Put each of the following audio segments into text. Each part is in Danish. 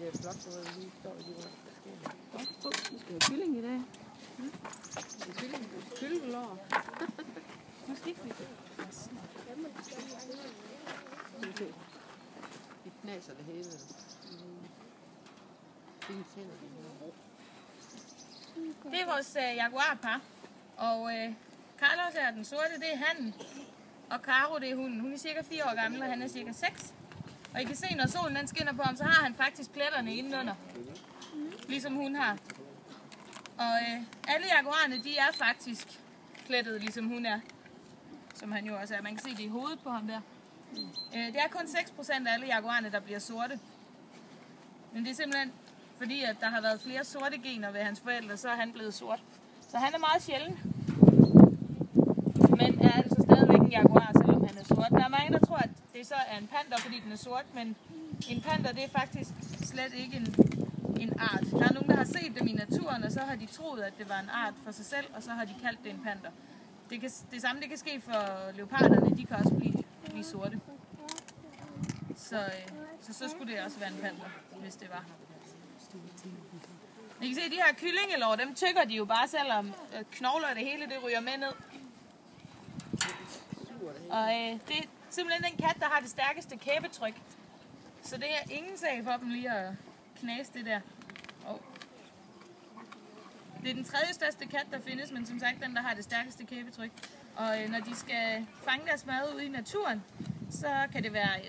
det er flot, hvor vi lige står i de rundt. Vi skal have kylling i dag. Kyllingelår. Måske ikke. De knaser det hele. Det er vores jaguarpar. Og Carlos er den sorte, det er hannen. Og Caro, det er hunden. Hun er cirka 4 år gammel, og han er cirka 6. Og I kan se, når solen den skinner på ham, så har han faktisk pletterne indenunder. Ligesom hun har. Og alle jaguarerne, de er faktisk plettet, ligesom hun er. Som han jo også er. Man kan se det i hovedet på ham der. Det er kun 6% af alle jaguarerne, der bliver sorte. Men det er simpelthen fordi, at der har været flere sorte gener ved hans forældre, så er han blevet sort. Så han er meget sjælden. Men er altså stadigvæk en jaguar, selvom han er sort. Der er mange, der tror, at det så er en panter, fordi den er sort. Men en panter, det er faktisk slet ikke en art. Der er nogen, der har set dem i naturen, og så har de troet, at det var en art for sig selv, og så har de kaldt det en panter. Det samme det kan ske for leoparderne, de kan også blive sorte. Så skulle det også være en panter, hvis det var. I kan se, de her kyllingelår, dem tykker de jo bare, selvom knogler det hele, det ryger med ned. Og det er simpelthen den kat, der har det stærkeste kæbetryk. Så det er ingen sag for dem lige at knase det der. Det er den tredje største kat, der findes, men som sagt den, der har det stærkeste kæbetryk. Og når de skal fange deres mad ude i naturen, så kan det være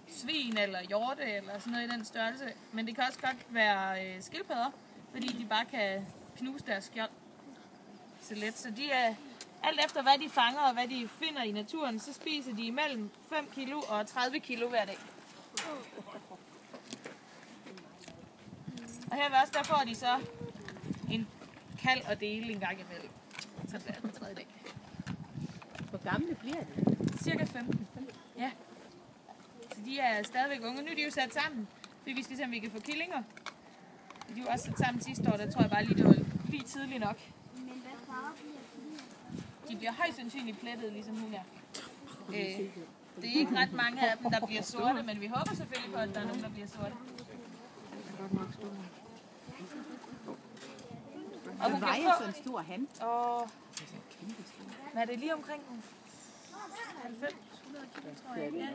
svin eller hjorte eller sådan noget i den størrelse. Men det kan også godt være skildpadder, fordi de bare kan knuse deres skjold så let. Så de er, alt efter hvad de fanger og hvad de finder i naturen, så spiser de imellem 5 kilo og 30 kilo hver dag. Og her ved også, der får de så en kalv og dele en gang imellem. Så det er den tredje dag. Hvor gamle bliver de? Cirka 15. Ja. Så de er stadigvæk unge. Nu er de jo sat sammen, fordi vi skal se, om vi kan få killinger. De er jo også sat sammen sidste år, der tror jeg bare lige, det var lige tidligt nok. Men hvad farve bliver de? De bliver højst sandsynligt plettet, ligesom hun er. Det er ikke ret mange af dem, der bliver sorte, men vi håber selvfølgelig på, at der er nogen, der bliver sorte. Og Hvad vejer sådan en stor han? Og hvad er det lige omkring 90-100 kilo, tror jeg. Ja.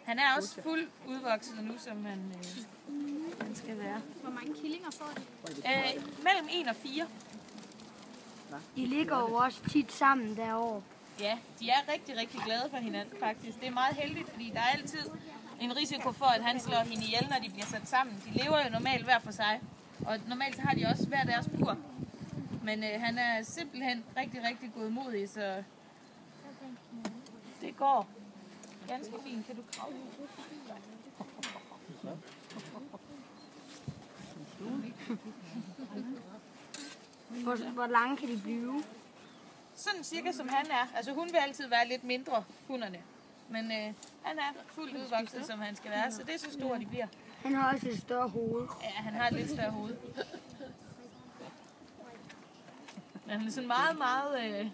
Han er også fuld udvokset nu, som han skal være. Hvor mange killinger får de? Mellem 1 og 4. De ligger jo også tit sammen derovre. Ja, de er rigtig, rigtig glade for hinanden faktisk. Det er meget heldigt, fordi der er altid en risiko for, at han slår hende ihjel, når de bliver sat sammen. De lever jo normalt hver for sig, og normalt så har de også hver deres bur. Men han er simpelthen rigtig, rigtig godmodig, så det går ganske fint. Kan du kravle? Hvor lange kan de blive? Sådan cirka som han er. Altså hun vil altid være lidt mindre, hunderne. Men han er fuldt udvokset, som han skal være, så det er så stor, de bliver. Han har også et større hoved. Ja, han har et lidt større hoved. Men han er sådan meget, meget